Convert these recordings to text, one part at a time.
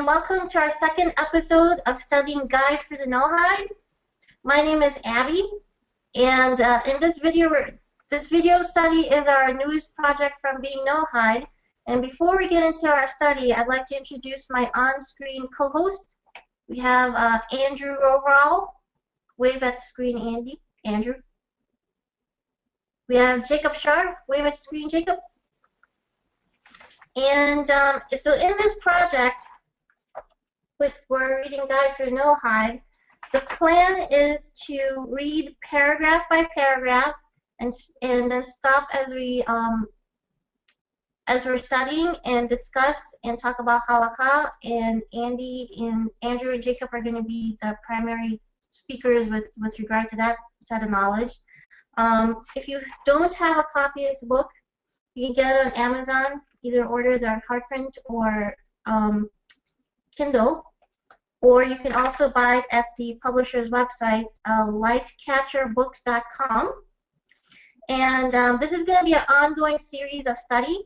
and welcome to our second episode of Studying Guide for the Noahide. My name is Abby, and in this video study is our newest project from Bnei Noach. And before we get into our study, I'd like to introduce my on-screen co-host. We have Andrew overall. Wave at the screen, Andy. Andrew. We have Jacob Sharp. Wave at the screen, Jacob. And so in this project, which we're reading Guide for the Noahide, the plan is to read paragraph by paragraph and then stop as we're studying and discuss and talk about halachah. And Andy and Andrew and Jacob are going to be the primary speakers with regard to that set of knowledge. If you don't have a copy of this book, you can get it on Amazon. Either order the hard print or Kindle, or you can also buy it at the publisher's website, lightcatcherbooks.com. And this is going to be an ongoing series of study.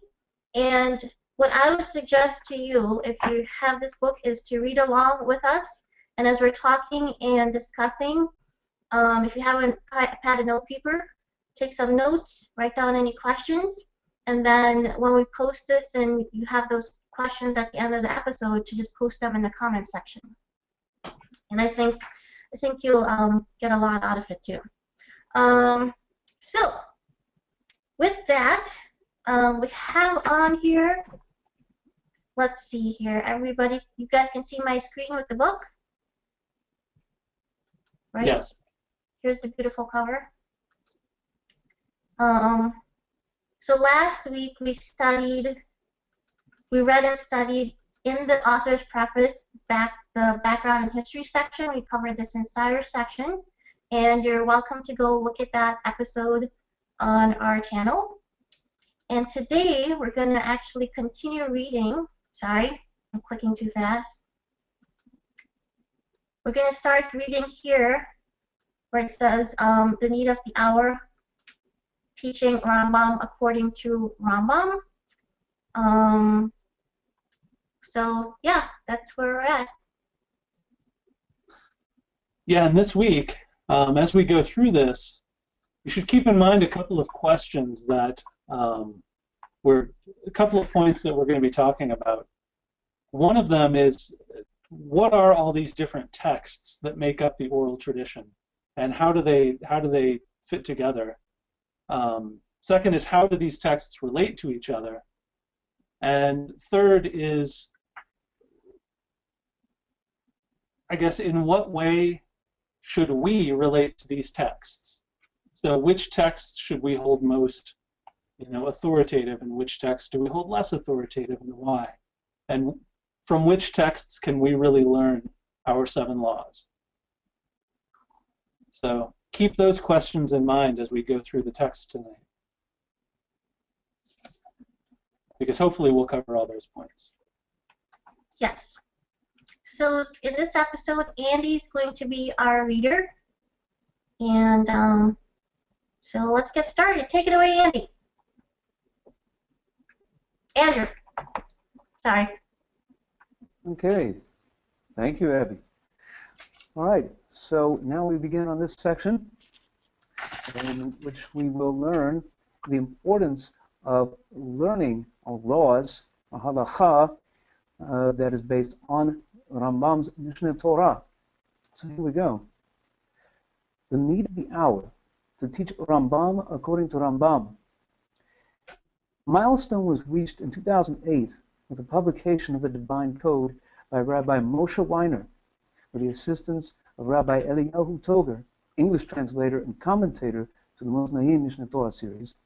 And what I would suggest to you, if you have this book, is to read along with us. And as we're talking and discussing, if you have a pad and note paper, take some notes, write down any questions. And then when we post this and you have those questions at the end of the episode, to just post them in the comment section. And I think you'll get a lot out of it too. So with that, we have on here, let's see here, everybody, you guys can see my screen with the book? Right? Yes. Here's the beautiful cover. So last week we read and studied in the author's preface the background and history section. We covered this entire section, and you're welcome to go look at that episode on our channel. And today we're going to actually continue reading. Sorry, I'm clicking too fast. We're going to start reading here where it says the need of the hour, teaching RaMBaM according to RaMBaM. So yeah, that's where we're at. Yeah, and this week, as we go through this, you should keep in mind a couple of questions that a couple of points that we're going to be talking about. One of them is, what are all these different texts that make up the oral tradition, and how do they fit together? Second is, how do these texts relate to each other? And third is, I guess, in what way should we relate to these texts? So which texts should we hold most, authoritative, and which texts do we hold less authoritative, and why? And from which texts can we really learn our 7 laws? So keep those questions in mind as we go through the text tonight, because hopefully we'll cover all those points. Yes. So in this episode, Andy's going to be our reader. And so let's get started. Take it away, Andy. Andrew. Sorry. Okay. Thank you, Abby. All right. So now we begin on this section, in which we will learn the importance of learning of laws, a halachah, that is based on RaMBaM's Mishneh Torah. So here we go. The need of the hour to teach RaMBaM according to RaMBaM. Milestone was reached in 2008 with the publication of the Divine Code by Rabbi Moshe Weiner, with the assistance of Rabbi Eliyahu Toger, English translator and commentator to the Mishneh Mishneh Torah series.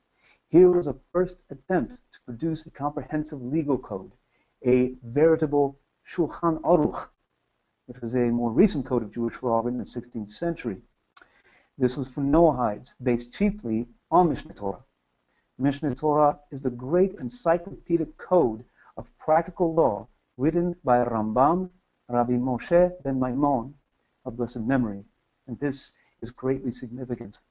Here was a first attempt to produce a comprehensive legal code, a veritable Shulchan Arukh, which was a more recent code of Jewish law written in the 16th century. This was for Noahides, based chiefly on Mishneh Torah. Mishneh Torah is the great encyclopedic code of practical law written by RaMBaM, Rabbi Moshe ben Maimon, of blessed memory, and this is greatly significant.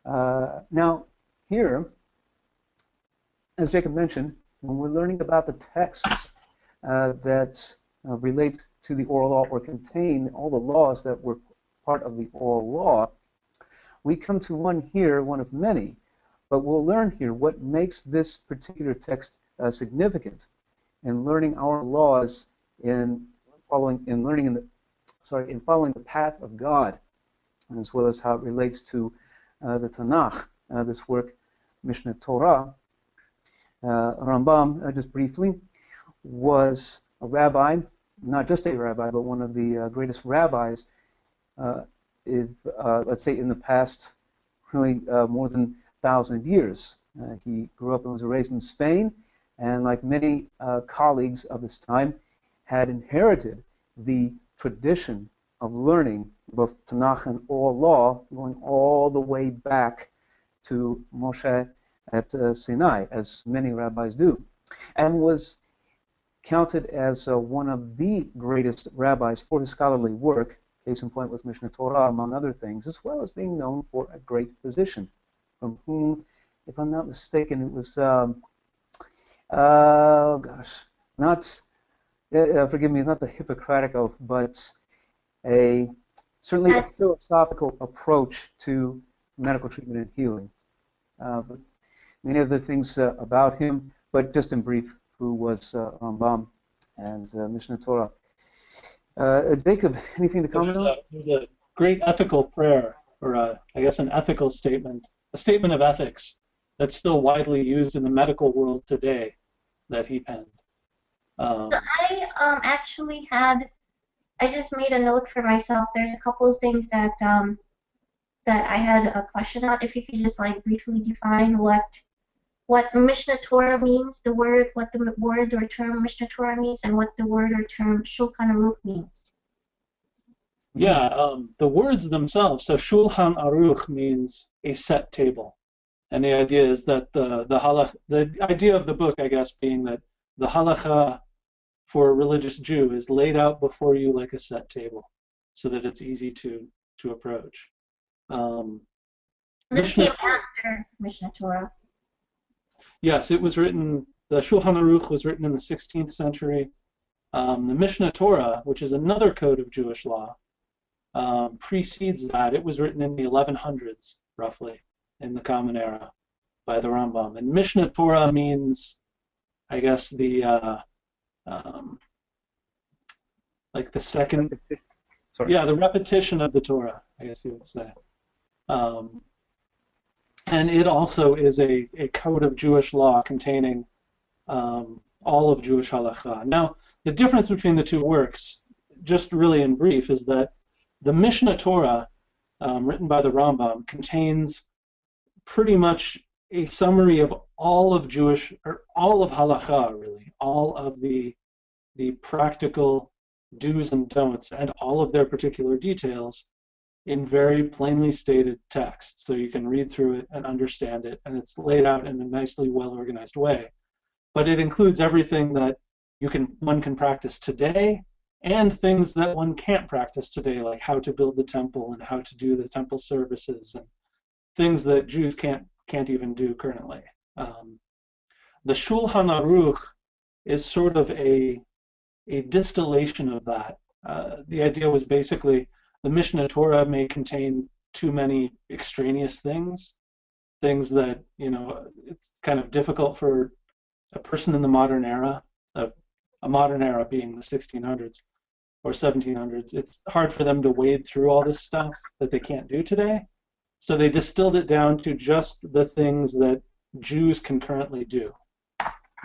Now, here, as Jacob mentioned, when we're learning about the texts that relate to the oral law or contain all the laws that were part of the oral law. We come to one here, one of many, but we'll learn here what makes this particular text significant in learning our laws, in following the path of God, as well as how it relates to the Tanakh, this work, Mishneh Torah. RaMBaM, just briefly, was a rabbi, not just a rabbi, but one of the greatest rabbis, let's say in the past, really more than 1,000 years. He grew up and was raised in Spain, and like many colleagues of his time, had inherited the tradition of learning both Tanakh and oral law, going all the way back to Moshe at Sinai, as many rabbis do, and was counted as one of the greatest rabbis for his scholarly work, case in point with Mishneh Torah, among other things, as well as being known for a great physician, from whom, if I'm not mistaken, it was, forgive me, not the Hippocratic Oath, but certainly a philosophical approach to medical treatment and healing. But many other things about him, but just in brief, who was RaMBaM and Mishneh Torah. Jacob, anything to comment on? There's a great ethical prayer, or I guess an ethical statement, a statement of ethics that's still widely used in the medical world today that he penned. So I actually I just made a note for myself. There's a couple of things that that I had a question on. If you could just like briefly define what Mishneh Torah means, what the word or term Mishneh Torah means, and what the word or term Shulchan Arukh means. Yeah, the words themselves. So Shulchan Arukh means a set table, and the idea is that the idea of the book, I guess, being that the halachah for a religious Jew is laid out before you like a set table, so that it's easy to approach. This came after Mishneh Torah. Yes, it was written. The Shulchan Arukh was written in the 16th century. The Mishneh Torah, which is another code of Jewish law, precedes that. It was written in the 1100s, roughly, in the Common Era, by the RaMBaM. And Mishneh Torah means, I guess, like the second, the repetition of the Torah, I guess you would say. And it also is a code of Jewish law containing all of Jewish halachah. Now, the difference between the two works, just really in brief, is that the Mishneh Torah, written by the RaMBaM, contains pretty much a summary of all of halachah, really, all of the practical do's and don'ts, and all of their particular details in very plainly stated text, so you can read through it and understand it, and it's laid out in a nicely well-organized way. But it includes everything that one can practice today, and things that one can't practice today, like how to build the temple and how to do the temple services, and things that Jews can't even do currently. The Shulchan Arukh is sort of a distillation of that. The idea was basically the Mishneh Torah may contain too many extraneous things that, it's kind of difficult for a person in the modern era, a modern era being the 1600s or 1700s, it's hard for them to wade through all this stuff that they can't do today. So they distilled it down to just the things that Jews can currently do,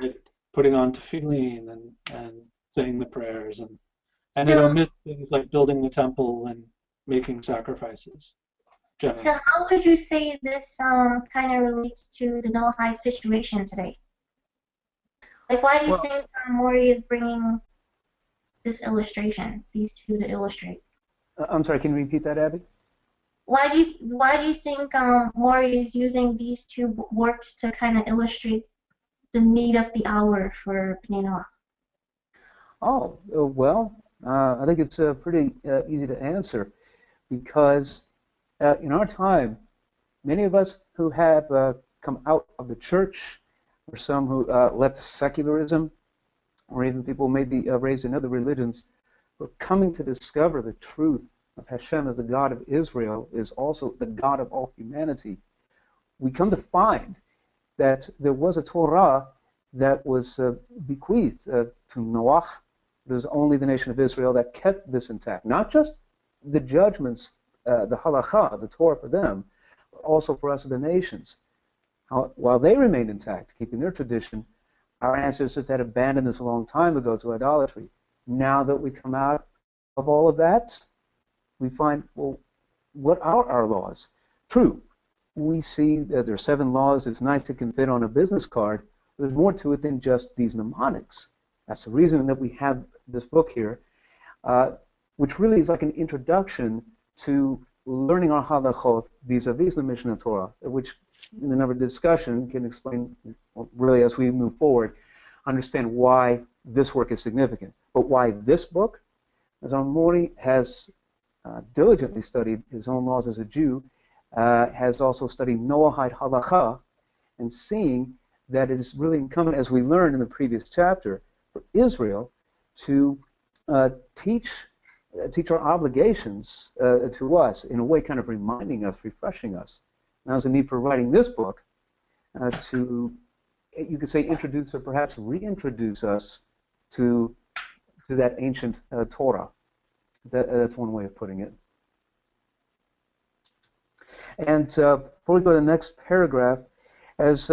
like putting on tefillin and saying the prayers, and it omits things like building the temple and making sacrifices. Generally. So how would you say this kind of relates to the Noahide situation today? Like, why do you think Maury is bringing this illustration, these two to illustrate? I'm sorry, can you repeat that, Abby? Why do you think Maury is using these two works to kind of illustrate the need of the hour for Bnei Noach? Oh, well, I think it's pretty easy to answer, because in our time, many of us who have come out of the church, or some who left secularism, or even people maybe raised in other religions, who are coming to discover the truth of Hashem as the God of Israel is also the God of all humanity. We come to find that there was a Torah that was bequeathed to Noach. It was only the nation of Israel that kept this intact. Not just the judgments, the halachah, the Torah for them, but also for us, the nations. While they remained intact, keeping their tradition, our ancestors had abandoned this a long time ago to idolatry. Now that we come out of all of that, we find, well, what are our laws? True, we see that there are 7 laws. It's nice it can fit on a business card. But there's more to it than just these mnemonics. That's the reason that we have this book here, which really is like an introduction to learning our halachot vis-a-vis the Mishneh Torah, which in another discussion can explain, really as we move forward, understand why this work is significant. But why this book? As our Mori has diligently studied his own laws as a Jew, has also studied Noahide halachah, and seeing that it is really incumbent, as we learned in the previous chapter, for Israel to teach our obligations to us, in a way kind of reminding us, refreshing us. Now there's a need for writing this book to, you could say, introduce or perhaps reintroduce us to that ancient Torah. That's one way of putting it. And before we go to the next paragraph, as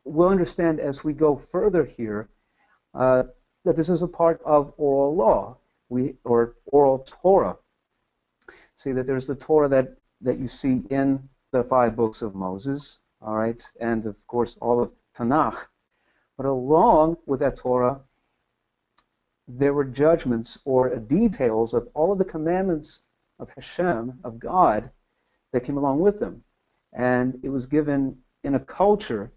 we'll understand as we go further here, that this is a part of oral law, or oral Torah. See that there's the Torah that you see in the 5 books of Moses, all right, and of course all of Tanakh. But along with that Torah, there were judgments or details of all of the commandments of Hashem, of God, that came along with them. And it was given in a culture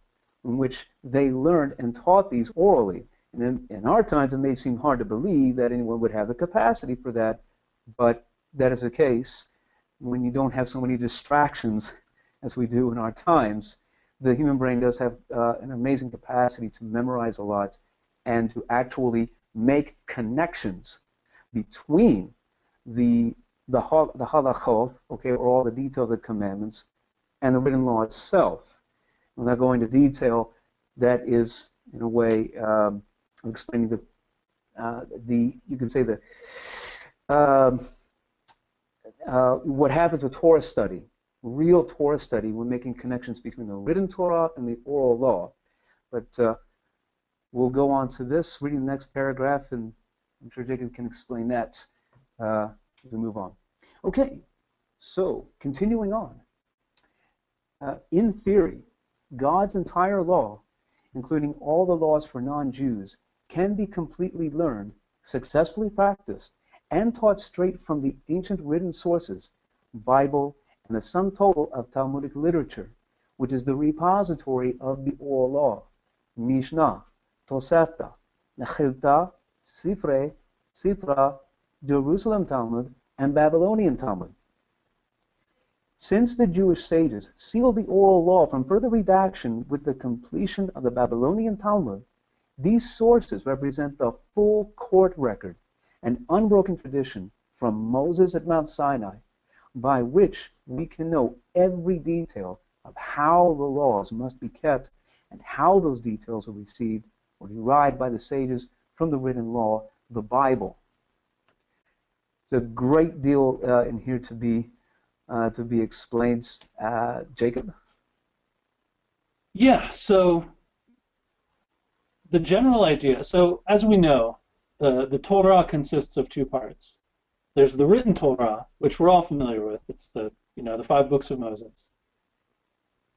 in which they learned and taught these orally. And in our times, it may seem hard to believe that anyone would have the capacity for that, but that is the case when you don't have so many distractions as we do in our times. The human brain does have an amazing capacity to memorize a lot and to actually make connections between the halachot, okay, or all the details of the commandments, and the written law itself. I'm not going into detail. That is, in a way, I'm explaining you can say what happens with Torah study, real Torah study, when making connections between the written Torah and the oral law. But we'll go on to this, reading the next paragraph, and I'm sure Jacob can explain that as we move on. Okay, so continuing on. In theory, God's entire law, including all the laws for non-Jews, can be completely learned, successfully practiced, and taught straight from the ancient written sources, Bible, and the sum total of Talmudic literature, which is the repository of the oral law, Mishnah, Tosefta, Mechilta, Sifra, Jerusalem Talmud, and Babylonian Talmud. Since the Jewish sages sealed the oral law from further redaction with the completion of the Babylonian Talmud, these sources represent the full court record, an unbroken tradition from Moses at Mount Sinai, by which we can know every detail of how the laws must be kept and how those details are received or derived by the sages from the written law, the Bible. There's a great deal in here to be explained. Jacob? Yeah, so the general idea, so as we know, the Torah consists of 2 parts. There's the written Torah, which we're all familiar with. It's the 5 books of Moses.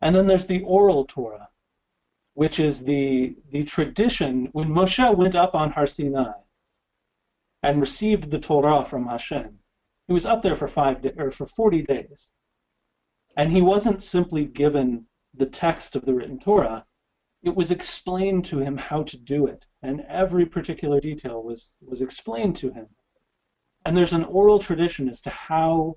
And then there's the oral Torah, which is the tradition when Moshe went up on Har Sinai and received the Torah from Hashem. He was up there for 40 days, and he wasn't simply given the text of the written Torah. It was explained to him how to do it, and every particular detail was explained to him. And there's an oral tradition as to how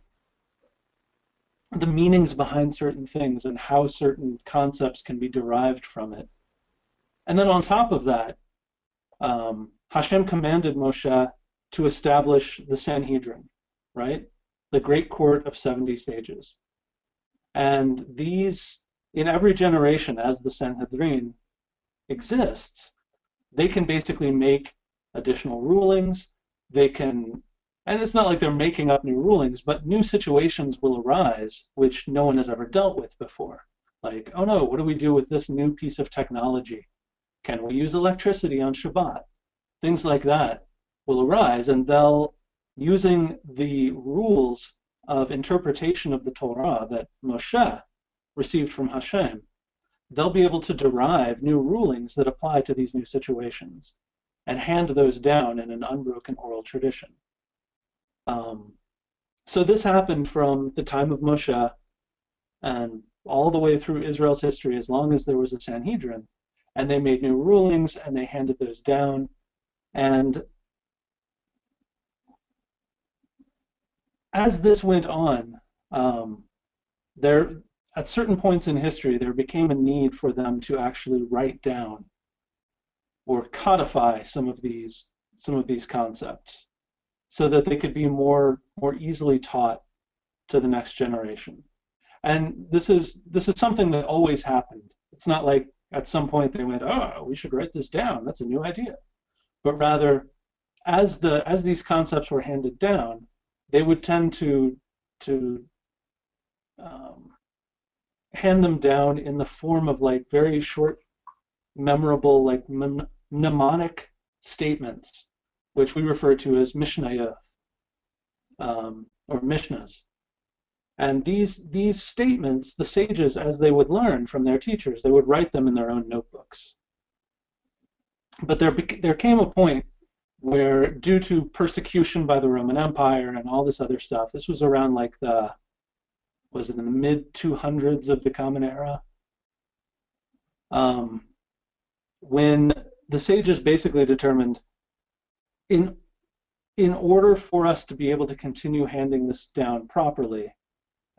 the meanings behind certain things and how certain concepts can be derived from it. And then on top of that, Hashem commanded Moshe to establish the Sanhedrin, right? The great court of 70 sages. And these, in every generation, as the Sanhedrin exists, they can basically make additional rulings. They can, and it's not like they're making up new rulings, but new situations will arise which no one has ever dealt with before. Like, oh no, what do we do with this new piece of technology? Can we use electricity on Shabbat? Things like that will arise, and they'll, using the rules of interpretation of the Torah that Moshe received from Hashem, they'll be able to derive new rulings that apply to these new situations and hand those down in an unbroken oral tradition. So this happened from the time of Moshe and all the way through Israel's history, as long as there was a Sanhedrin, and they made new rulings and they handed those down. And as this went on, there, at certain points in history, there became a need for them to actually write down or codify some of these concepts, so that they could be more easily taught to the next generation. And this is something that always happened. It's not like at some point they went, oh, we should write this down. That's a new idea. But rather, as these concepts were handed down, they would tend to hand them down in the form of like very short, memorable, like mnemonic statements, which we refer to as Mishnayot, or Mishnahs. And these statements, the sages, as they would learn from their teachers, they would write them in their own notebooks. But there came a point where, due to persecution by the Roman Empire and all this other stuff, this was around like was it in the mid-200s of the Common Era, when the sages basically determined, in order for us to be able to continue handing this down properly,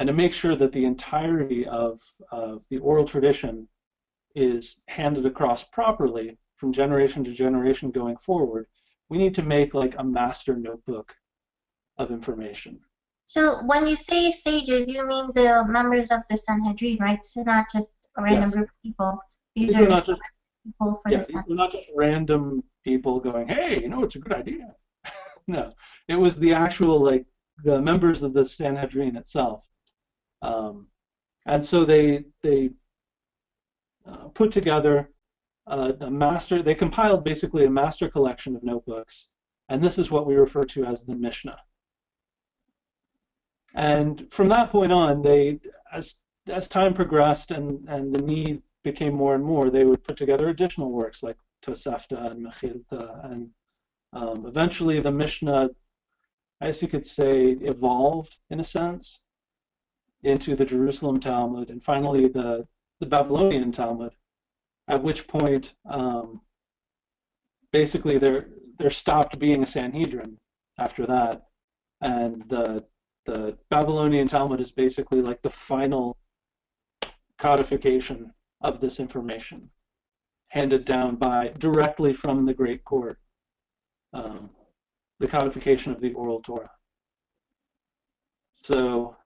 and to make sure that the entirety of the oral tradition is handed across properly from generation to generation going forward, we need to make like a master notebook of information. So when you say sages, you mean the members of the Sanhedrin, right? So not just a random group of people. These are not just people for the Sanhedrin. not just random people going, hey, it's a good idea. No, it was the actual, like, the members of the Sanhedrin itself. And so they put together they compiled basically a master collection of notebooks, and this is what we refer to as the Mishnah. And from that point on, as time progressed and the need became more and more, they would put together additional works like Tosefta and Mechilta, and eventually the Mishnah, I guess you could say, evolved in a sense into the Jerusalem Talmud, and finally the Babylonian Talmud, at which point basically there stopped being a Sanhedrin after that, and the Babylonian Talmud is basically like the final codification of this information, handed down directly from the Great Court, the codification of the oral Torah. So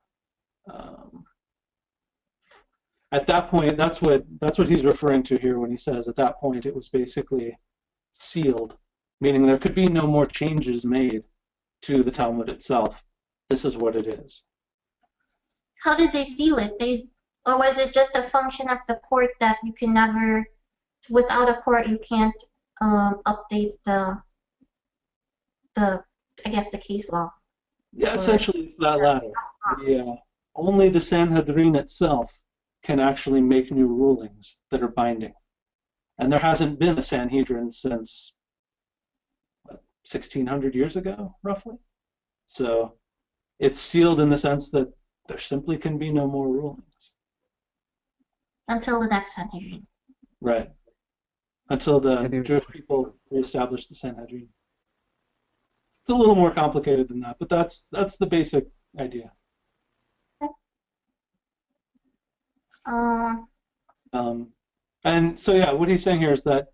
at that point, that's what he's referring to here when he says at that point it was basically sealed, meaning there could be no more changes made to the Talmud itself. This is what it is. How did they seal it? Or was it just a function of the court that you can never, without a court, you can't update the I guess the case law? Yeah, essentially it's that latter. Yeah, only the Sanhedrin itself can actually make new rulings that are binding, and there hasn't been a Sanhedrin since 1,600 years ago, roughly. So it's sealed in the sense that there simply can be no more rulings. Until the next Sanhedrin. Right. Until the Jewish people reestablish the Sanhedrin. It's a little more complicated than that, but that's the basic idea. And so yeah, what he's saying here is that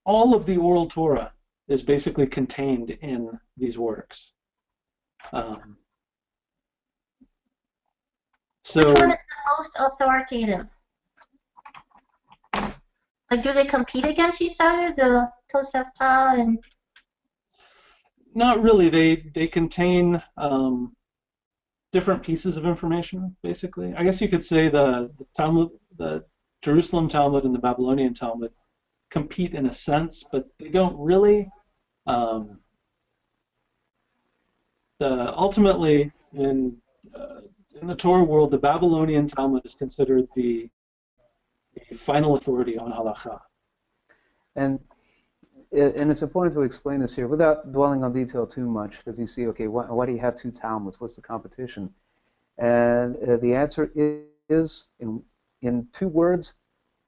all of the oral Torah is basically contained in these works. Which one is the most authoritative? Like, do they compete against each other, the post-Sanhedrin and? Not really. They contain different pieces of information, basically. I guess you could say the Talmud, the Jerusalem Talmud and the Babylonian Talmud compete in a sense, but they don't really. Ultimately, in the Torah world, the Babylonian Talmud is considered the final authority on halachah. And it's important to explain this here without dwelling on detail too much, because you see, okay, why do you have two Talmuds? What's the competition? And the answer is, in two words,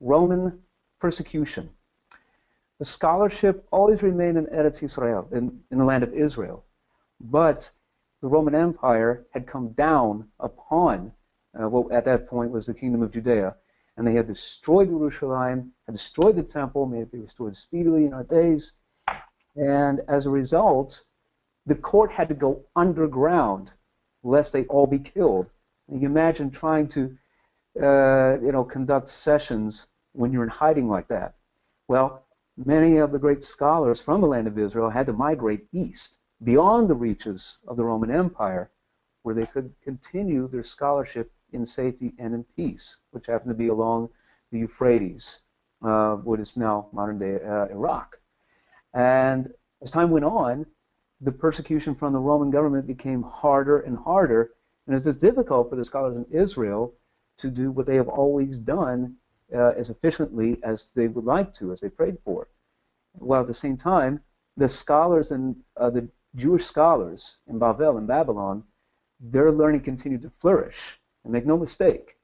Roman persecution. The scholarship always remained in Eretz Yisrael, in the land of Israel, but the Roman Empire had come down upon what at that point was the Kingdom of Judea, and they had destroyed Jerusalem, had destroyed the temple, may it be restored speedily in our days, and as a result, the court had to go underground lest they all be killed. And you imagine trying to conduct sessions when you're in hiding like that. Well, many of the great scholars from the land of Israel had to migrate east, beyond the reaches of the Roman Empire, where they could continue their scholarship in safety and in peace, which happened to be along the Euphrates, what is now modern-day Iraq. And as time went on, the persecution from the Roman government became harder and harder, and it was difficult for the scholars in Israel to do what they have always done as efficiently as they would like to, as they prayed for. While at the same time, the scholars and the Jewish scholars in Bavel and Babylon, their learning continued to flourish. And make no mistake,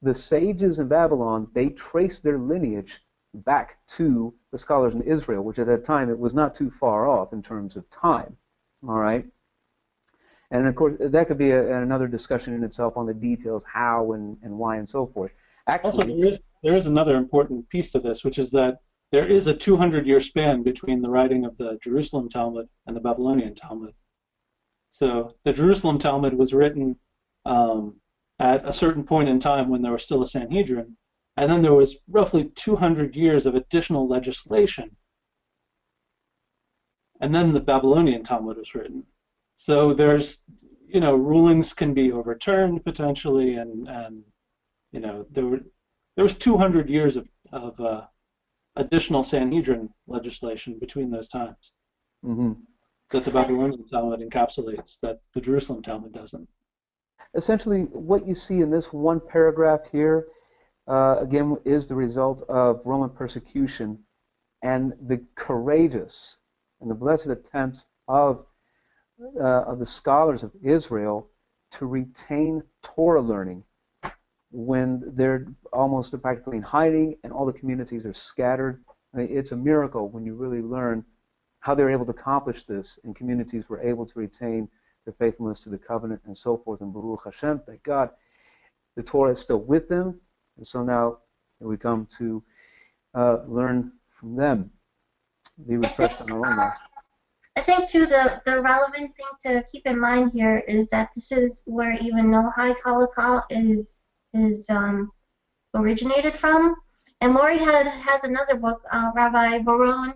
the sages in Babylon, they traced their lineage back to the scholars in Israel, which at that time it was not too far off in terms of time. All right? And of course, that could be another discussion in itself on the details, how and why and so forth. Actually, also, there is another important piece to this, which is that there is a 200-year span between the writing of the Jerusalem Talmud and the Babylonian Talmud. So the Jerusalem Talmud was written at a certain point in time when there was still a Sanhedrin, and then there was roughly 200 years of additional legislation, and then the Babylonian Talmud was written. So there's, rulings can be overturned potentially, and there was 200 years of additional Sanhedrin legislation between those times that the Babylonian Talmud encapsulates, that the Jerusalem Talmud doesn't. Essentially, what you see in this one paragraph here, again, is the result of Roman persecution and the courageous and the blessed attempts of the scholars of Israel to retain Torah learning when they're almost practically in hiding and all the communities are scattered. I mean, it's a miracle when you really learn how they're able to accomplish this, and communities were able to retain their faithfulness to the covenant and so forth. And Baruch Hashem, thank God, the Torah is still with them, and so now we come to learn from them, be refreshed on our own lives. I think, too, the relevant thing to keep in mind here is that this is where even Noahide halakha is originated from. And Maury has another book, Rabbi Bar-ron,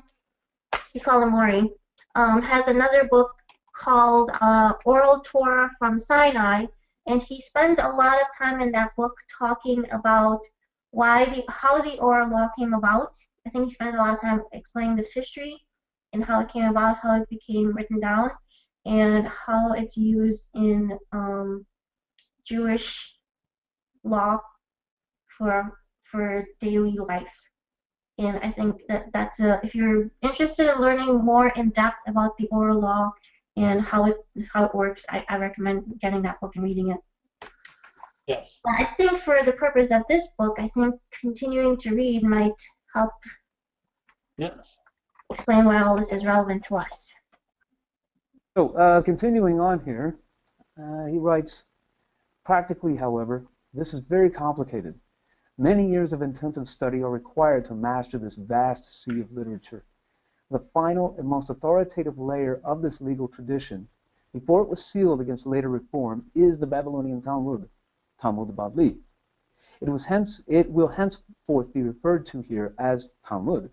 you call him Maury, has another book called Oral Torah from Sinai, and he spends a lot of time in that book talking about how the oral law came about. I think he spends a lot of time explaining this history and how it came about, how it became written down, and how it's used in Jewish law for daily life. And I think that's if you're interested in learning more in depth about the oral law and how it works, I recommend getting that book and reading it. Yes. But I think for the purpose of this book, I think continuing to read might help explain why all this is relevant to us. So, continuing on here, he writes, practically, however, this is very complicated. Many years of intensive study are required to master this vast sea of literature. The final and most authoritative layer of this legal tradition, before it was sealed against later reform, is the Babylonian Talmud, Talmud Bavli. It will henceforth be referred to here as Talmud.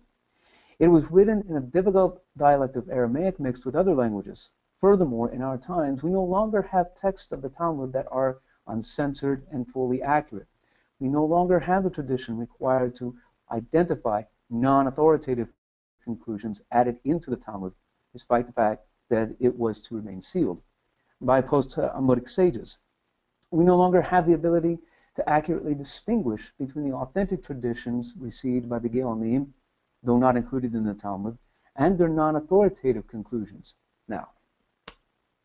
It was written in a difficult dialect of Aramaic mixed with other languages. Furthermore, in our times, we no longer have texts of the Talmud that are uncensored and fully accurate. We no longer have the tradition required to identify non-authoritative conclusions added into the Talmud, despite the fact that it was to remain sealed by post-Talmudic sages. We no longer have the ability to accurately distinguish between the authentic traditions received by the Geonim, though not included in the Talmud, and their non-authoritative conclusions. Now,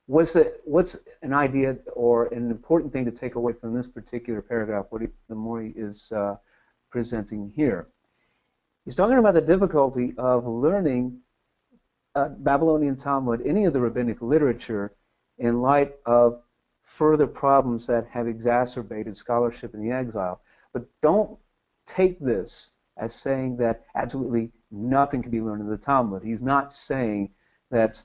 what's an idea or an important thing to take away from this particular paragraph, what the Mori is presenting here? He's talking about the difficulty of learning Babylonian Talmud, any of the rabbinic literature, in light of further problems that have exacerbated scholarship in the exile. But don't take this as saying that absolutely nothing can be learned in the Talmud. He's not saying that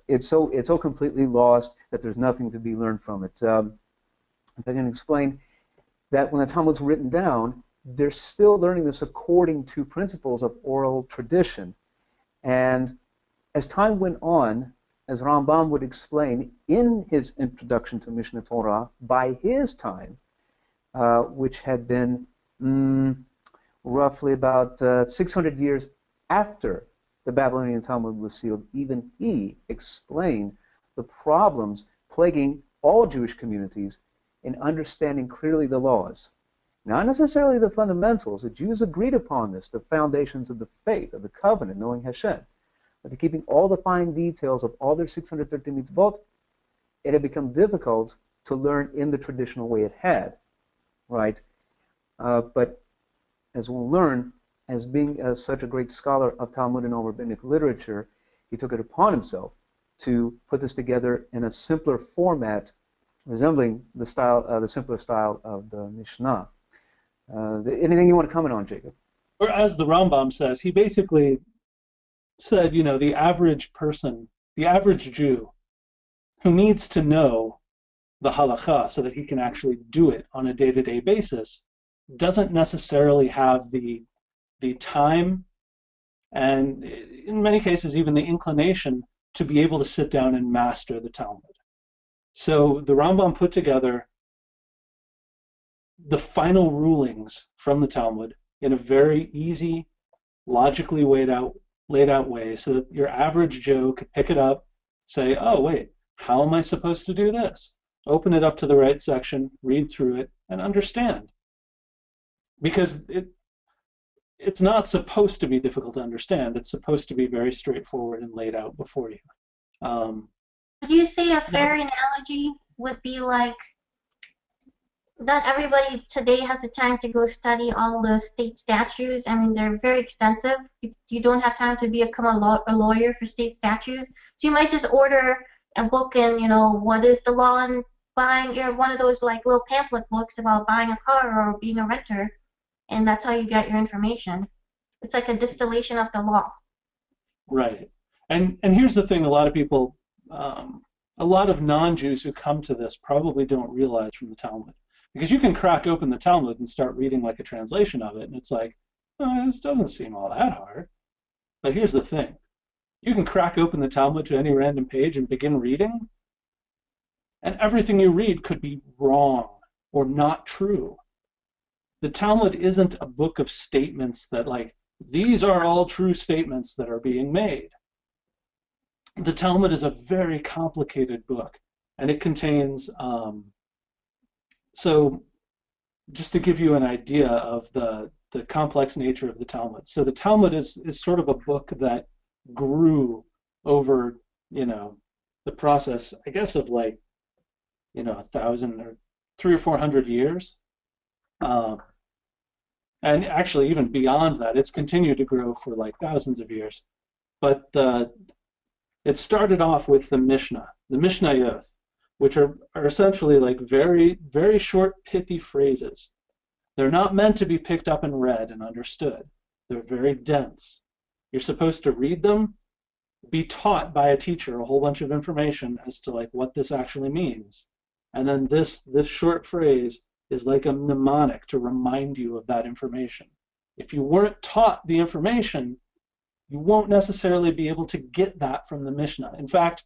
it's so completely lost that there's nothing to be learned from it. If I can explain that when the Talmud's written down, they're still learning this according to principles of oral tradition. And as time went on, as RaMBaM would explain in his introduction to Mishneh Torah, by his time, which had been roughly about 600 years after the Babylonian Talmud was sealed, even he explained the problems plaguing all Jewish communities in understanding clearly the laws. Not necessarily the fundamentals. The Jews agreed upon this, the foundations of the faith, of the covenant, knowing Hashem. But to keeping all the fine details of all their 613 mitzvot, it had become difficult to learn in the traditional way it had, right? But as we'll learn, as being such a great scholar of Talmud and all rabbinic literature, he took it upon himself to put this together in a simpler format, resembling the simpler style of the Mishnah. Anything you want to comment on, Jacob? Or as the RaMBaM says, he basically said, you know, the average person, the average Jew, who needs to know the halachah so that he can actually do it on a day-to-day basis, doesn't necessarily have the time and, in many cases, even the inclination to be able to sit down and master the Talmud. So the RaMBaM put together the final rulings from the Talmud in a very easy, logically laid out way so that your average Joe could pick it up, say, oh, wait, how am I supposed to do this? Open it up to the right section, read through it, and understand. Because it's not supposed to be difficult to understand. It's supposed to be very straightforward and laid out before you. Would you say a fair analogy would be like, not everybody today has the time to go study all the state statutes. I mean, they're very extensive. You don't have time to become a lawyer for state statutes. So you might just order a book and, you know, what is the law in buying, one of those like little pamphlet books about buying a car or being a renter, and that's how you get your information. It's like a distillation of the law. Right. And here's the thing, a lot of people, a lot of non-Jews who come to this probably don't realize from the Talmud. Because you can crack open the Talmud and start reading like a translation of it, and it's like, oh, this doesn't seem all that hard. But here's the thing. You can crack open the Talmud to any random page and begin reading, and everything you read could be wrong or not true. The Talmud isn't a book of statements that, like, these are all true statements that are being made. The Talmud is a very complicated book, and it contains... So just to give you an idea of the complex nature of the Talmud. So the Talmud is sort of a book that grew over, you know, the process, I guess, of like, you know, 1,000 or 300 or 400 years. And actually even beyond that, it's continued to grow for like thousands of years. But it started off with the Mishnah, the Mishnayot, which are essentially like very, very short, pithy phrases. They're not meant to be picked up and read and understood. They're very dense. You're supposed to read them be taught by a teacher a whole bunch of information as to like what this actually means. And then this short phrase is like a mnemonic to remind you of that information. If you weren't taught the information, you won't necessarily be able to get that from the Mishnah. In fact,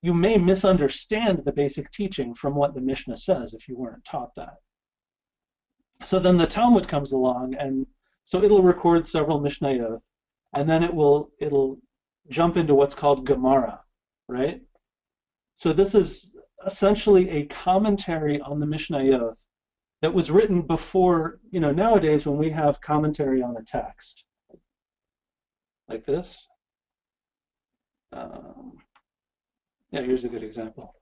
you may misunderstand the basic teaching from what the Mishnah says if you weren't taught that. So then the Talmud comes along, and so it'll record several Mishnayot, and then it'll jump into what's called Gemara, right? So this is essentially a commentary on the Mishnayot that was written before, nowadays when we have commentary on a text, like this. Yeah, here's a good example.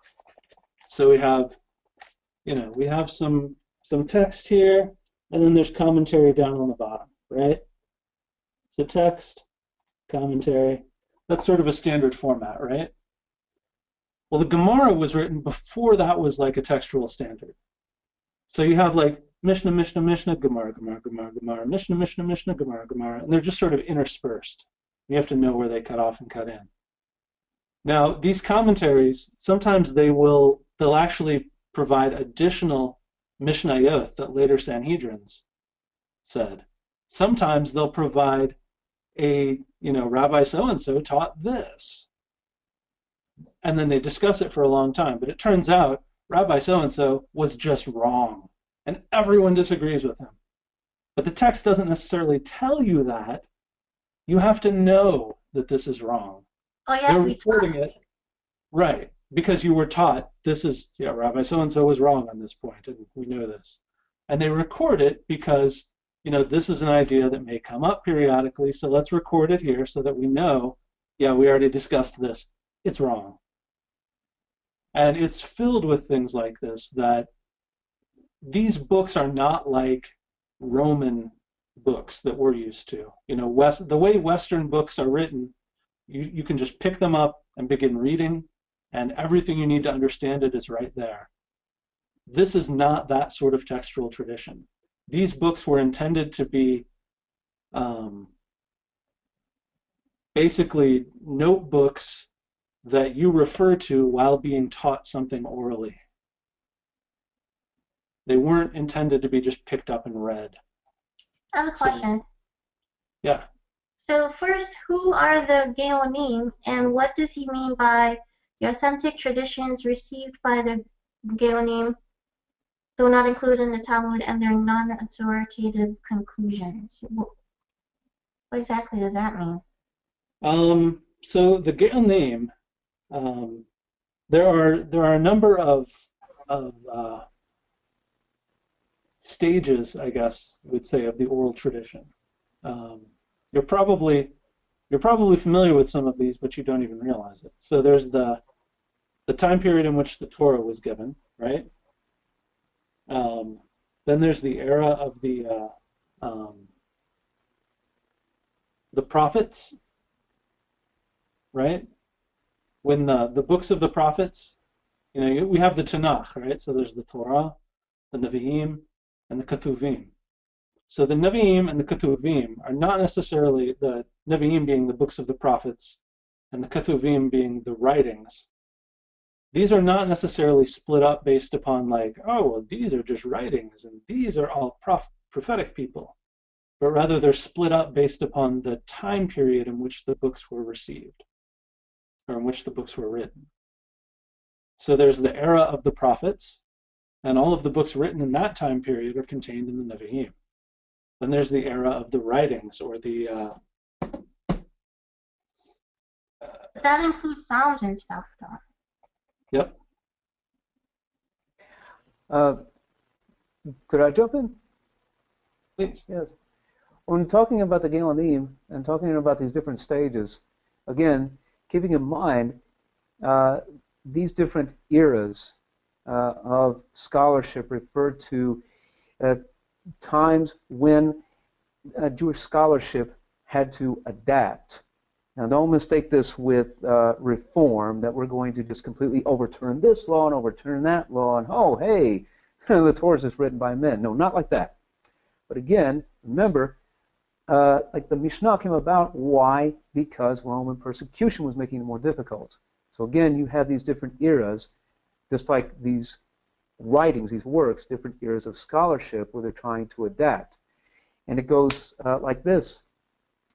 So we have, we have some text here, and then there's commentary down on the bottom, right? So text, commentary, that's sort of a standard format, right? Well, the Gemara was written before that was like a textual standard. So you have like Mishnah, Mishnah, Mishnah, Gemara, Gemara, Gemara, Gemara, Mishnah, Mishnah, Mishnah, Gemara, Gemara, and they're just sort of interspersed. You have to know where they cut off and cut in. Now, these commentaries, sometimes they'll actually provide additional Mishnayot that later Sanhedrins said. Sometimes they'll provide Rabbi so-and-so taught this. And then they discuss it for a long time. But it turns out Rabbi so-and-so was just wrong. And everyone disagrees with him. But the text doesn't necessarily tell you that. You have to know that this is wrong. Oh, you have to be taught. It, right, because you were taught this is, Rabbi so-and-so was wrong on this point, and we know this. And they record it because, this is an idea that may come up periodically, so let's record it here so that we know, we already discussed this. It's wrong. And it's filled with things like this, that these books are not like Roman books that we're used to. The way Western books are written, you can just pick them up and begin reading, and everything you need to understand it is right there. This is not that sort of textual tradition. These books were intended to be basically notebooks that you refer to while being taught something orally. They weren't intended to be just picked up and read. I have a question. Yeah. So first, who are the Geonim, and what does he mean by the authentic traditions received by the Geonim, though not included in the Talmud, and their non-authoritative conclusions? What exactly does that mean? So the Geonim, there are a number of stages, I guess, I would say, of the oral tradition. You're probably familiar with some of these, but you don't even realize it. So there's the time period in which the Torah was given, right? Then there's the era of the prophets, right? When the books of the prophets, we have the Tanakh, right? So there's the Torah, the Nevi'im, and the Ketuvim. So the Nevi'im and the Ketuvim are not necessarily, the Nevi'im being the books of the prophets, and the Ketuvim being the writings. These are not necessarily split up based upon like, oh, well, these are just writings, and these are all prophetic people. But rather they're split up based upon the time period in which the books were received, or in which the books were written. So there's the era of the prophets, and all of the books written in that time period are contained in the Nevi'im. Then there's the era of the writings, or the... that includes Psalms and stuff, though. Yep. Could I jump in? Please. Yes. When talking about the Geonim and talking about these different stages, again, keeping in mind these different eras of scholarship refer to times when Jewish scholarship had to adapt. Now, don't mistake this with reform, that we're going to just completely overturn this law and overturn that law, and oh, hey, the Torah is written by men. No, not like that. But again, remember, like the Mishnah came about. Why? Because Roman persecution was making it more difficult. So again, you have these different eras, just like these writings, these works, different eras of scholarship where they're trying to adapt. And it goes like this.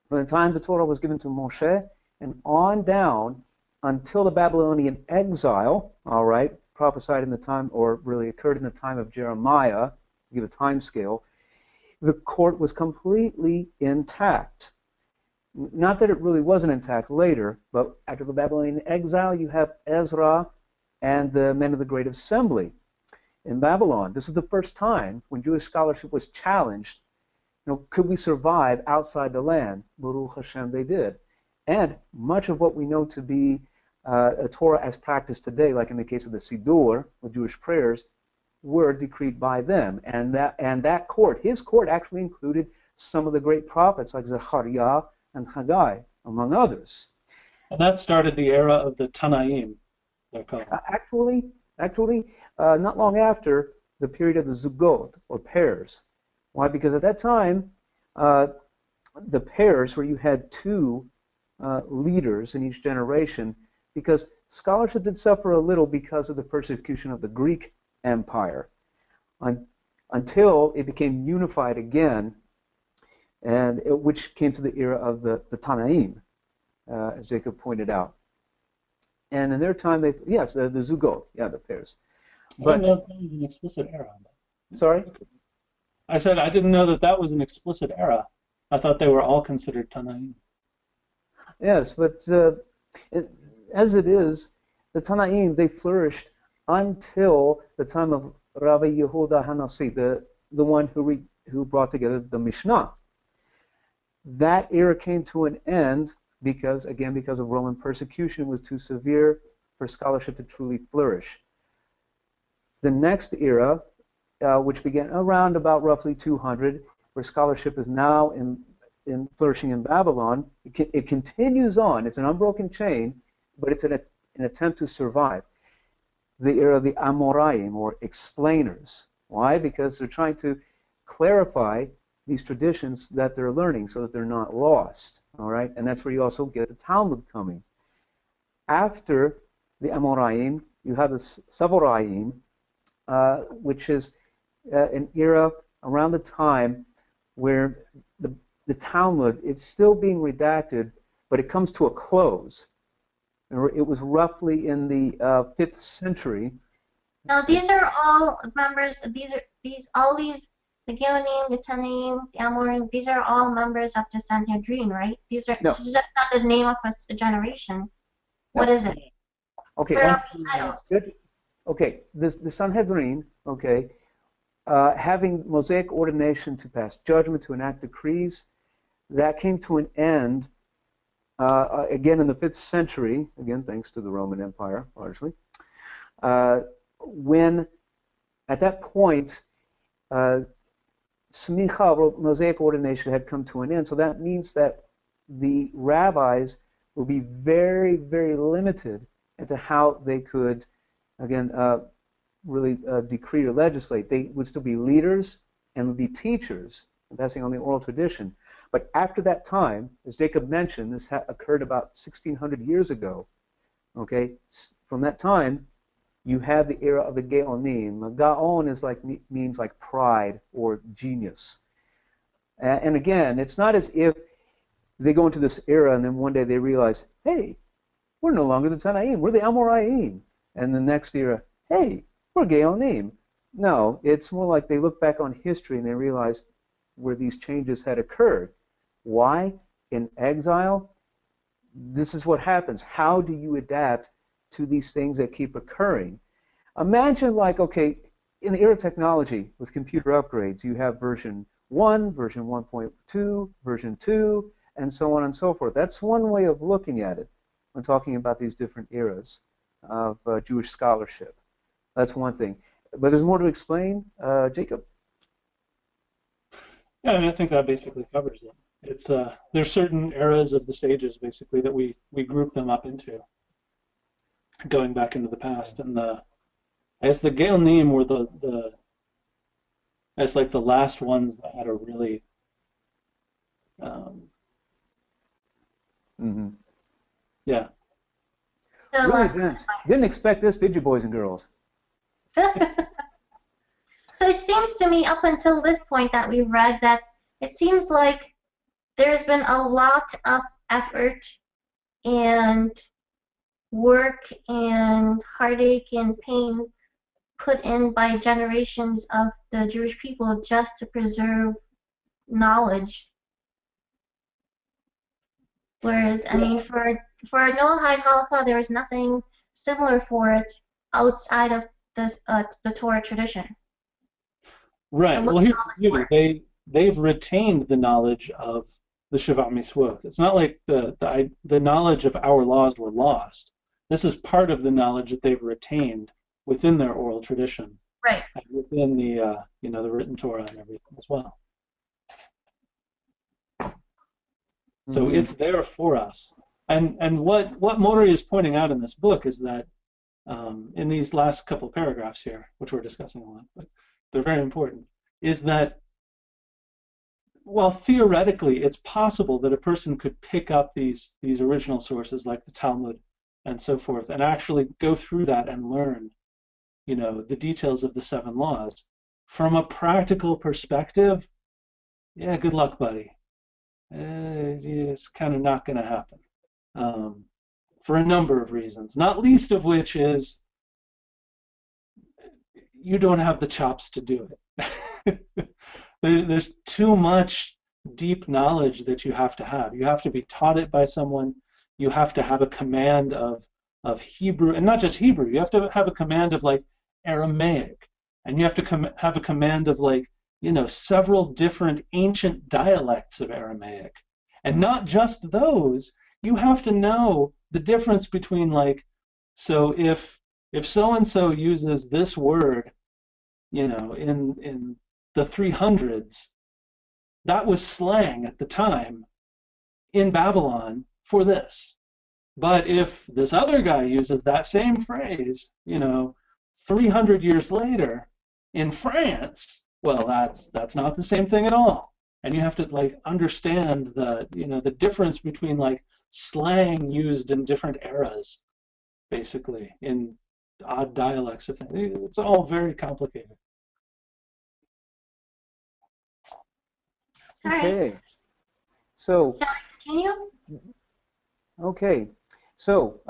From the time the Torah was given to Moshe and on down until the Babylonian exile, all right, prophesied in the time, or really occurred in the time of Jeremiah, to give a time scale, the court was completely intact. Not that it really wasn't intact later, but after the Babylonian exile, you have Ezra and the men of the Great Assembly in Babylon. This is the first time when Jewish scholarship was challenged. You know, could we survive outside the land? Baruch Hashem, they did. And much of what we know to be a Torah as practiced today, like in the case of the Siddur, with Jewish prayers, were decreed by them. And that court, his court, actually included some of the great prophets like Zechariah and Haggai, among others. And that started the era of the Tanaim, they're called. Actually, not long after the period of the Zugot, or pairs. Why? Because at that time, the pairs, where you had two leaders in each generation, because scholarship did suffer a little because of the persecution of the Greek Empire, until it became unified again, and which came to the era of the Tanaim, as Jacob pointed out. And in their time, the Zugot, the pairs. But I didn't know that was an explicit era. Sorry? I said I didn't know that was an explicit era. I thought they were all considered Tanaim. Yes, but as it is, the Tanaim, they flourished until the time of Rabbi Yehuda Hanassi, the one who brought together the Mishnah. That era came to an end because of Roman persecution. It was too severe for scholarship to truly flourish. The next era, which began around about roughly 200, where scholarship is now in flourishing in Babylon, it continues on. It's an unbroken chain, but it's an attempt to survive. The era of the Amoraim, or explainers. Why? Because they're trying to clarify these traditions that they're learning so that they're not lost. All right? And that's where you also get the Talmud coming. After the Amoraim, you have the Savoraim, which is an era around the time where the Talmud, it's still being redacted, but it comes to a close. It was roughly in the 5th century. Now these are all members. The Geonim, the Tanaim, the Amorim. These are all members of the Sanhedrin, right? This is just not the name of a generation. What is it? Okay. What are these titles? Okay. The Sanhedrin. Okay. Having Mosaic ordination to pass judgment, to enact decrees, that came to an end. Again in the 5th century, again thanks to the Roman Empire largely, when at that point Smicha, Mosaic ordination, had come to an end. So that means that the rabbis will be very, very limited into how they could, again, really decree or legislate. They would still be leaders and would be teachers, passing on the oral tradition. But after that time, as Jacob mentioned, this occurred about 1,600 years ago. Okay, from that time, you have the era of the Geonim. Gaon is means like pride or genius. And again, it's not as if they go into this era and then one day they realize, hey, we're no longer the Tanaim, we're the Amoraim. And the next era, hey, we're Geonim. No, it's more like they look back on history and they realize where these changes had occurred. Why? In exile, this is what happens. How do you adapt to these things that keep occurring? Imagine okay, in the era of technology, with computer upgrades, you have version 1, version 1.2, version 2, and so on and so forth. That's one way of looking at it when talking about these different eras of Jewish scholarship. That's one thing. But there's more to explain, Jacob? Yeah, I think that basically covers it. It's there's certain eras of the stages basically that we group them up into, going back into the past, and I guess the Geonim were the last ones that had a really Mm-hmm. Yeah. So, Really didn't expect this, did you, boys and girls? so it seems to me up until this point that we've read that it seems like there's been a lot of effort and work and heartache and pain put in by generations of the Jewish people just to preserve knowledge. Whereas, I mean, for Noahide halachah, there is nothing similar for it outside of the Torah tradition. Right. Well, here's the beauty. They've retained the knowledge of the Shiva Mitzvot. It's not like the knowledge of our laws were lost. This is part of the knowledge that they've retained within their oral tradition, right? And within the the written Torah and everything as well. So it's there for us. And what Mori is pointing out in this book is that in these last couple paragraphs here, which we're discussing a lot, but they're very important, is that while theoretically it's possible that a person could pick up these original sources like the Talmud and so forth and actually go through that and learn, the details of the 7 laws, from a practical perspective, yeah, good luck, buddy. It's kind of not going to happen for a number of reasons, not least of which is you don't have the chops to do it. There's too much deep knowledge that you have to have. You have to be taught it by someone. You have to have a command of Hebrew, and not just Hebrew. You have to have a command of like Aramaic, and you have to have a command of like several different ancient dialects of Aramaic, and not just those. You have to know the difference between like, so if so and so uses this word, in the 300s, that was slang at the time in Babylon for this. But if this other guy uses that same phrase, 300 years later in France, well, that's not the same thing at all. And you have to like understand the difference between like slang used in different eras, basically, in odd dialects of things. It's all very complicated. Okay. So. Shall I continue? Okay. So,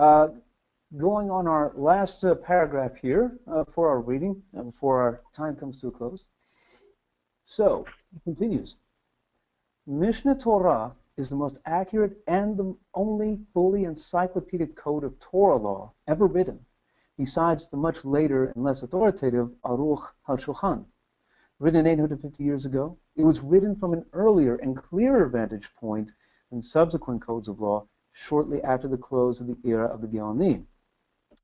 going on our last paragraph here for our reading, before our time comes to a close. So, it continues. Mishneh Torah is the most accurate and the only fully encyclopedic code of Torah law ever written, besides the much later and less authoritative Arukh HaShulchan. Written 850 years ago, it was written from an earlier and clearer vantage point than subsequent codes of law shortly after the close of the era of the Geonim,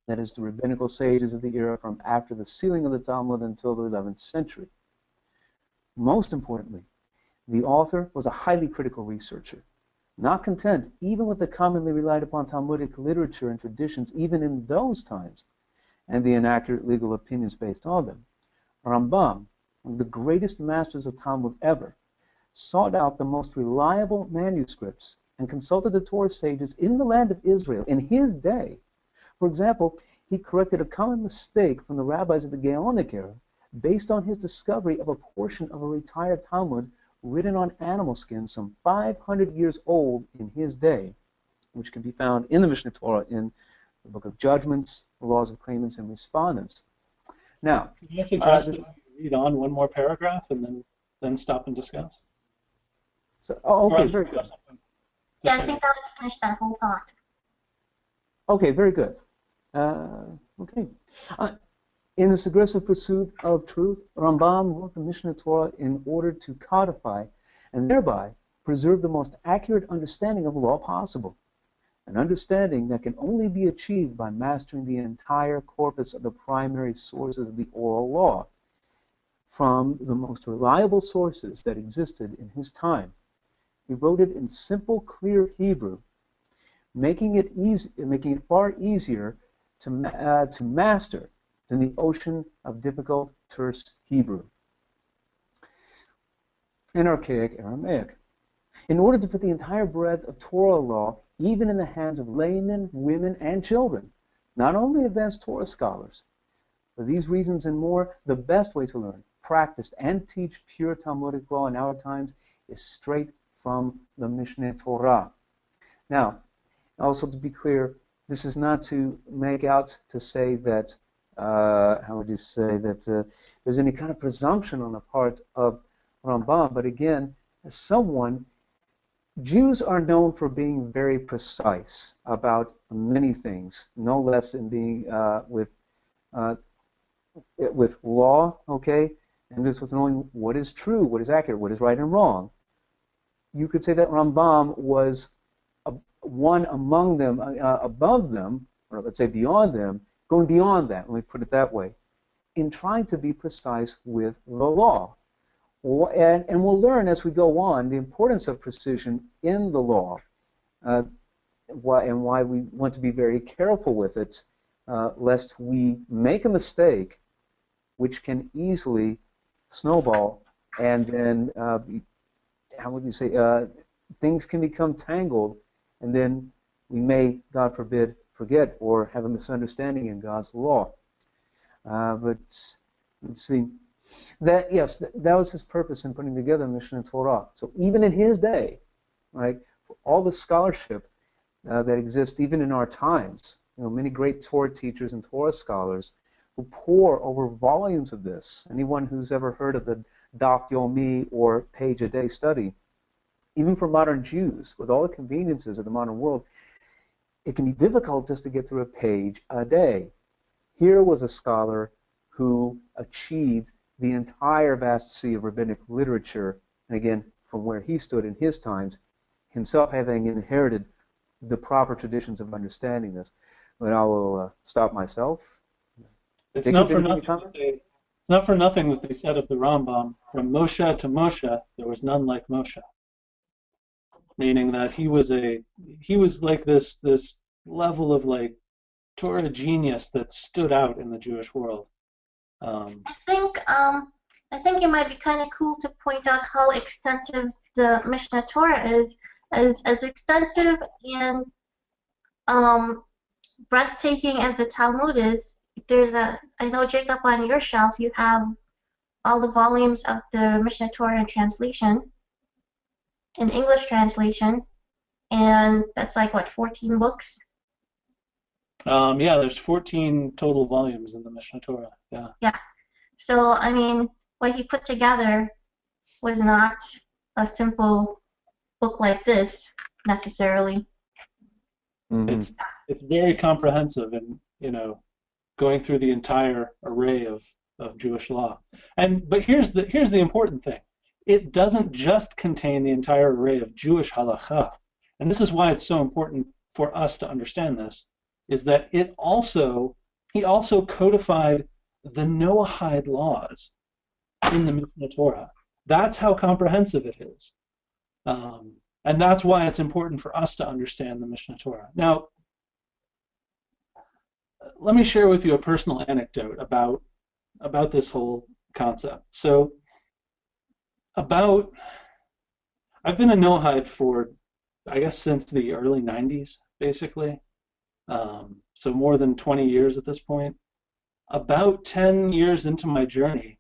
that is, the rabbinical sages of the era from after the sealing of the Talmud until the 11th century. Most importantly, the author was a highly critical researcher, not content even with the commonly relied upon Talmudic literature and traditions even in those times, and the inaccurate legal opinions based on them. RaMBaM, one of the greatest masters of Talmud ever, sought out the most reliable manuscripts and consulted the Torah sages in the land of Israel in his day. For example, he corrected a common mistake from the rabbis of the Geonic era based on his discovery of a portion of a retired Talmud written on animal skin some 500 years old in his day, which can be found in the Mishneh Torah in the Book of Judgments, the Laws of Claimants and Respondents. Now, can I suggest that you read on one more paragraph and then stop and discuss? So, okay, very good. Yeah, I think that would finish that whole thought. Okay, very good. Okay. In this aggressive pursuit of truth, RaMBaM wrote the Mishneh Torah in order to codify and thereby preserve the most accurate understanding of law possible, an understanding that can only be achieved by mastering the entire corpus of the primary sources of the oral law from the most reliable sources that existed in his time. He wrote it in simple, clear Hebrew, making it far easier to master than the ocean of difficult, terse Hebrew and archaic Aramaic. in order to put the entire breadth of Torah law even in the hands of laymen, women, and children, not only advanced Torah scholars. For these reasons and more, the best way to learn, practice, and teach pure Talmudic law in our times is straight from the Mishneh Torah. Now, also to be clear, this is not to make out to say that, how would you say, that there's any kind of presumption on the part of RaMBaM, but again, as someone, Jews are known for being very precise about many things, no less in being with law, okay, and this with knowing what is true, what is accurate, what is right and wrong. You could say that RaMBaM was one among them, above them, or let's say beyond them, going beyond that, let me put it that way, in trying to be precise with the law. And we'll learn as we go on the importance of precision in the law, and why we want to be very careful with it, lest we make a mistake which can easily snowball, and then, how would you say, things can become tangled, and then we may, God forbid, forget or have a misunderstanding in God's law. But let's see. That, yes, that was his purpose in putting together Mishneh Torah. So even in his day, right, for all the scholarship that exists even in our times, many great Torah teachers and Torah scholars who pore over volumes of this. Anyone who's ever heard of the Daf Yomi or page a day study, even for modern Jews, with all the conveniences of the modern world, it can be difficult just to get through a page a day. Here was a scholar who achieved the entire vast sea of rabbinic literature, and again, from where he stood in his times, himself having inherited the proper traditions of understanding this. But I will stop myself. It's not for nothing that they said of the RaMBaM, from Moshe to Moshe, there was none like Moshe. Meaning that he was like this level of like Torah genius that stood out in the Jewish world. I think it might be kind of cool to point out how extensive the Mishneh Torah is, as extensive and breathtaking as the Talmud is. I know, Jacob, on your shelf you have all the volumes of the Mishneh Torah in translation, in English translation, and that's like what, 14 books? Yeah, there's 14 total volumes in the Mishneh Torah. Yeah. Yeah. So I mean, what he put together was not a simple book like this necessarily. Mm-hmm. It's very comprehensive, and going through the entire array of Jewish law. But here's the important thing. It doesn't just contain the entire array of Jewish halachah, and this is why it's so important for us to understand this, is that he also codified the Noahide laws in the Mishneh Torah. That's how comprehensive it is. And that's why it's important for us to understand the Mishneh Torah. Now, let me share with you a personal anecdote about this whole concept. So, I've been a Noahide for, I guess, since the early 90s, basically. So more than 20 years at this point. About 10 years into my journey,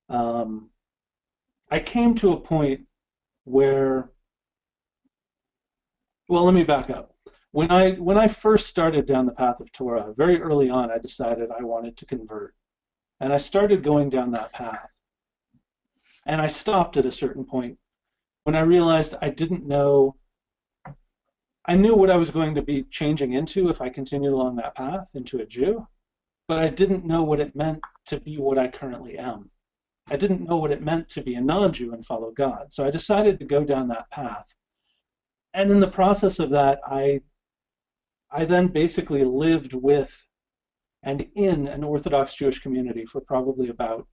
I came to a point where, well, let me back up. When I first started down the path of Torah, very early on, I decided I wanted to convert. And I started going down that path. And I stopped at a certain point when I realized I didn't know. I knew what I was going to be changing into if I continued along that path, into a Jew, but I didn't know what it meant to be what I currently am. I didn't know what it meant to be a non-Jew and follow God. So I decided to go down that path. And in the process of that, I then basically lived with and in an Orthodox Jewish community for probably about,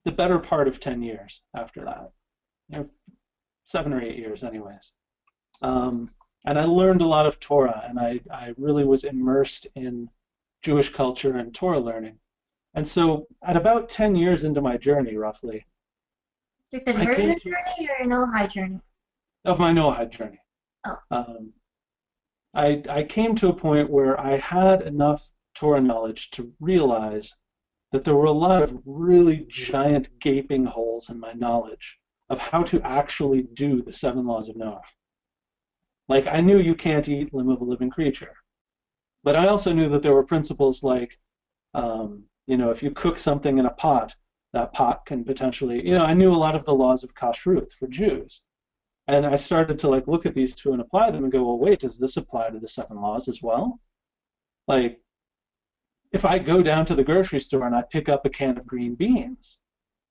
the better part of 10 years after that. 7 or 8 years anyways. And I learned a lot of Torah, and I really was immersed in Jewish culture and Torah learning. And so at about 10 years into my journey, roughly. Your conversion journey or your Noahide journey? of my Noahide journey. Oh. I came to a point where I had enough Torah knowledge to realize that there were a lot of really giant gaping holes in my knowledge of how to actually do the 7 laws of Noah. Like, I knew you can't eat limb of a living creature, but I also knew that there were principles like, if you cook something in a pot, that pot can potentially, I knew a lot of the laws of kashrut for Jews. And I started to look at these two and apply them and go, well, wait, does this apply to the 7 laws as well? Like, if I go down to the grocery store and I pick up a can of green beans,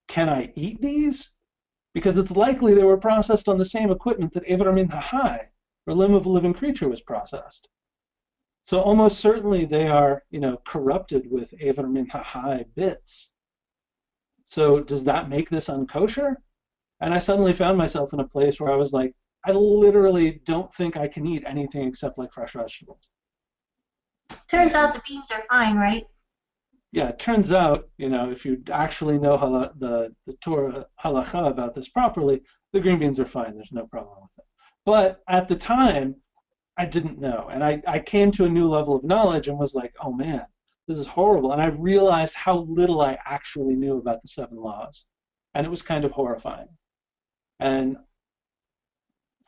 can I eat these? Because it's likely they were processed on the same equipment that Eivar min hahai, or limb of a living creature, was processed. So almost certainly they are, corrupted with Eivar min hahai bits. So does that make this unkosher? And I suddenly found myself in a place where I was like, I literally don't think I can eat anything except fresh vegetables. Turns out the beans are fine, right? Yeah, it turns out, if you actually know the Torah halachah about this properly, the green beans are fine. There's no problem with it. But at the time, I didn't know. And I came to a new level of knowledge and was like, oh man, this is horrible. And I realized how little I actually knew about the 7 laws. And it was kind of horrifying. And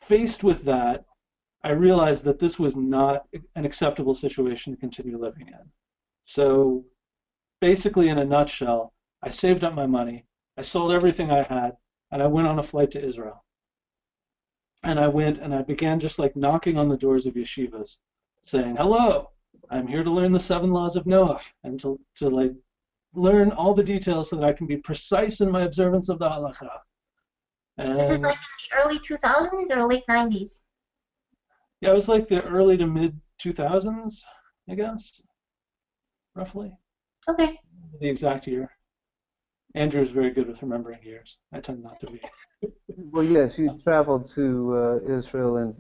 faced with that, I realized that this was not an acceptable situation to continue living in. So basically, in a nutshell, I saved up my money, I sold everything I had, and I went on a flight to Israel. And I went and I began just knocking on the doors of yeshivas, saying, hello, I'm here to learn the 7 laws of Noah, and to learn all the details so that I can be precise in my observance of the halachah. And This is in the early 2000s or late 90s? Yeah, it was the early to mid 2000s, I guess, roughly. Okay. The exact year. Andrew is very good with remembering years. I tend not to be. Well, yes, you traveled to Israel in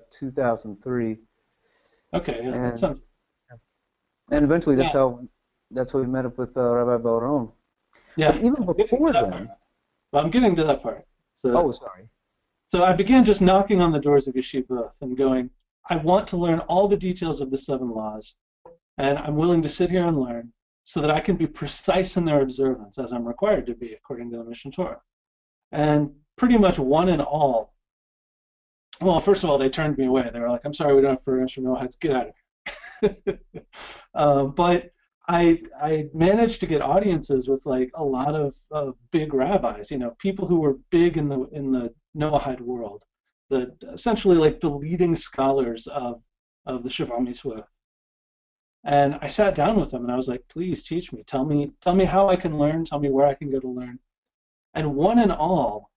2003. Okay, yeah, that sounds. And eventually, that's how we met up with Rabbi Bar-ron. Yeah. But even before then. Well, I'm getting to that part. So, sorry. So I began just knocking on the doors of yeshiva and going, I want to learn all the details of the 7 laws, and I'm willing to sit here and learn so that I can be precise in their observance, as I'm required to be according to the Mishneh Torah. And pretty much one and all, well, first of all, they turned me away. They were like, I'm sorry, we don't have programs for Noahides, get out of here. But I managed to get audiences with a lot of big rabbis, people who were big in the Noahide world, essentially the leading scholars of the Sheva Mitzvah. And I sat down with them and I was like, please teach me, tell me how I can learn, tell me where I can go to learn. And one and all,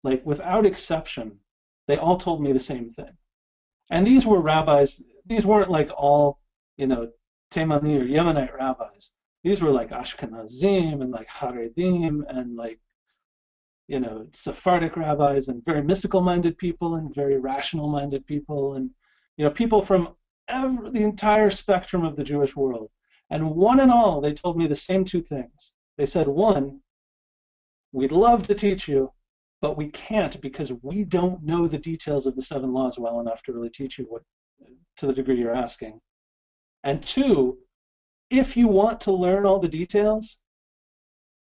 without exception, they all told me the same thing. And these were rabbis, these weren't all, Temani or Yemenite rabbis. These were Ashkenazim and Haredim and Sephardic rabbis and very mystical-minded people and very rational-minded people and people from the entire spectrum of the Jewish world. And one and all, they told me the same 2 things. They said, one, we'd love to teach you, but we can't because we don't know the details of the 7 laws well enough to really teach you to the degree you're asking. And 2, if you want to learn all the details,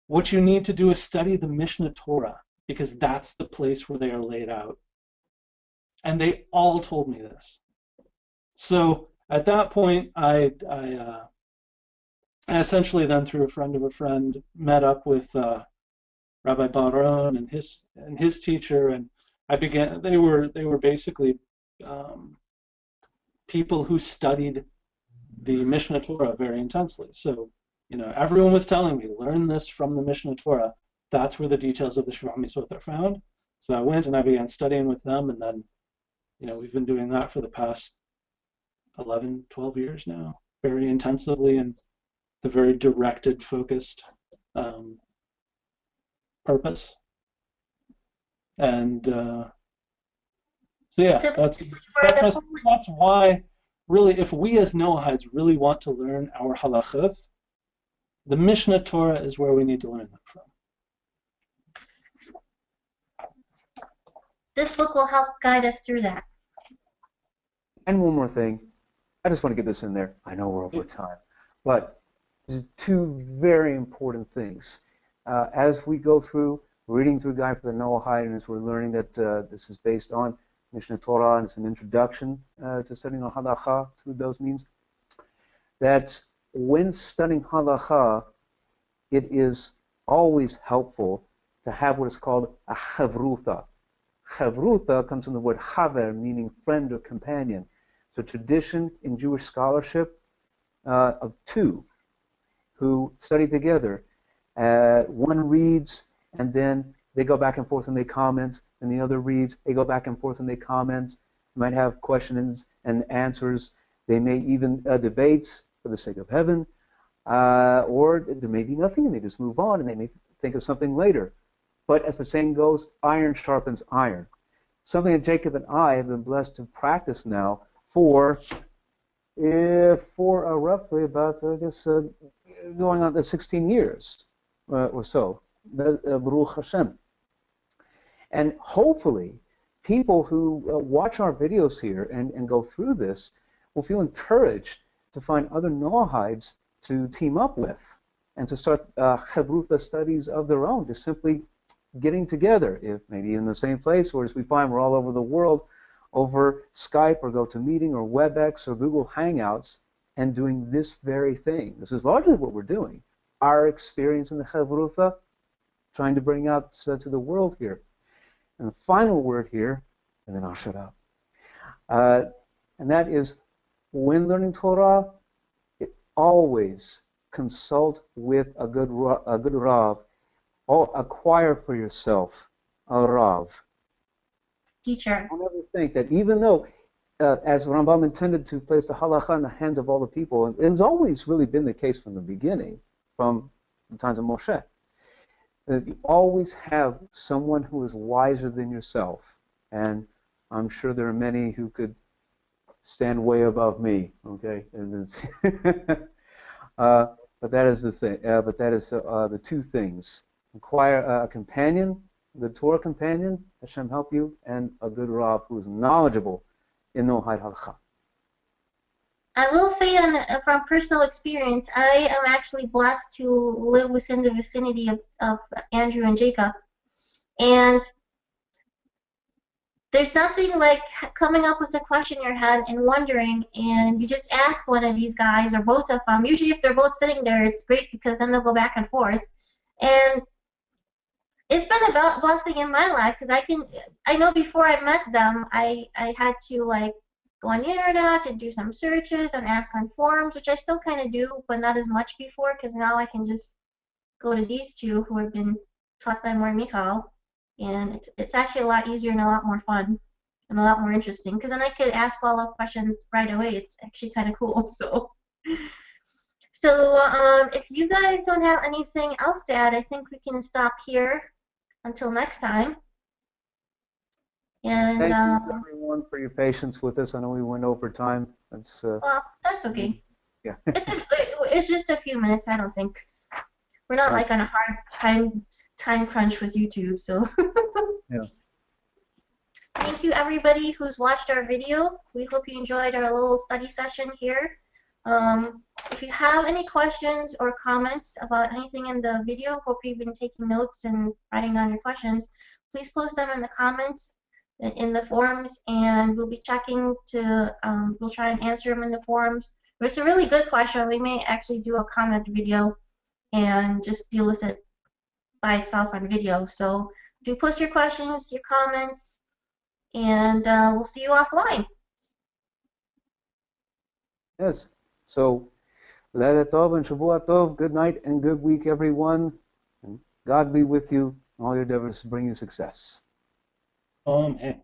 what you need to do is study the Mishneh Torah, because that's the place where they are laid out. And they all told me this. So at that point, I essentially then, through a friend of a friend, met up with Rabbi Bar-ron and his teacher, and they were basically people who studied the Mishneh Torah very intensely. So, everyone was telling me, learn this from the Mishneh Torah. That's where the details of the Sheva Mitzvot are found. So I went and I began studying with them, and then, we've been doing that for the past 11, 12 years now, very intensively and the very directed, focused purpose. And so yeah, that's why. Really, if we as Noahides really want to learn our halachot, the Mishneh Torah is where we need to learn them from. this book will help guide us through that. And one more thing. I just want to get this in there. I know we're over time. But there's two very important things. As we go through, reading through Guide for the Noahide, and as we're learning that this is based on Mishneh Torah, and it's an introduction to studying halachah through those means, that when studying halachah, it is always helpful to have what is called a chevrutha. Chevrutha comes from the word chaver, meaning friend or companion. It's a tradition in Jewish scholarship of two who study together. One reads, and then they go back and forth and they comment, and the other reads, they go back and forth and they comment. They might have questions and answers. They may even debate for the sake of heaven, or there may be nothing and they just move on and they may think of something later. But as the saying goes, iron sharpens iron. Something that Jacob and I have been blessed to practice now for roughly about, I guess, going on to 16 years or so. Baruch Hashem. And hopefully, people who watch our videos here and go through this will feel encouraged to find other Noahides to team up with and to start chevrutha studies of their own, just simply getting together, if maybe in the same place, or as we find we're all over the world, over Skype or GoToMeeting or WebEx or Google Hangouts, and doing this very thing. This is largely what we're doing. Our experience in the chevrutha, trying to bring out to the world here. And the final word here, and then I'll shut up, and that is, when learning Torah, always consult with a good Rav, or acquire for yourself a Rav. Teacher. Don't ever think that even though, as RaMBaM intended to place the halachah in the hands of all the people, and it's always really been the case from the beginning, from the times of Moshe, that you always have someone who is wiser than yourself. And I'm sure there are many who could stand way above me, okay? And but that is the thing. But that is the two things: acquire a companion, the Torah companion, Hashem help you, and a good Rav who is knowledgeable in Noahide halachah. I will say from personal experience, I am actually blessed to live within the vicinity of Andrew and Jacob. And there's nothing like coming up with a question in your head and wondering, and you just ask one of these guys or both of them. Usually if they're both sitting there, it's great because then they'll go back and forth. And it's been a blessing in my life because I know before I met them, I had to like go on the internet and do some searches and ask on forums, which I still kind of do, but not as much before because now I can just go to these two who have been taught by Mor Michal. And it's actually a lot easier and a lot more fun and a lot more interesting because then I could ask follow-up questions right away. It's actually kind of cool. So if you guys don't have anything else to add, I think we can stop here until next time. And thank you everyone for your patience with us. I know we went over time. Well, that's okay. Yeah. It's just a few minutes. I don't think we're not like on a hard time crunch with YouTube, so. Yeah. Thank you everybody who's watched our video. We hope you enjoyed our little study session here. If you have any questions or comments about anything in the video, hope you've been taking notes and writing down your questions, please post them in the comments in the forums, and we'll be checking to, we'll try and answer them in the forums. If it's a really good question, we may actually do a comment video and just deal with it by itself on video. So do post your questions, your comments, and we'll see you offline. Yes. So, Leila Tov and Shavua Tov. Good night and good week, everyone. And God be with you. All your endeavors bring you success. Amen.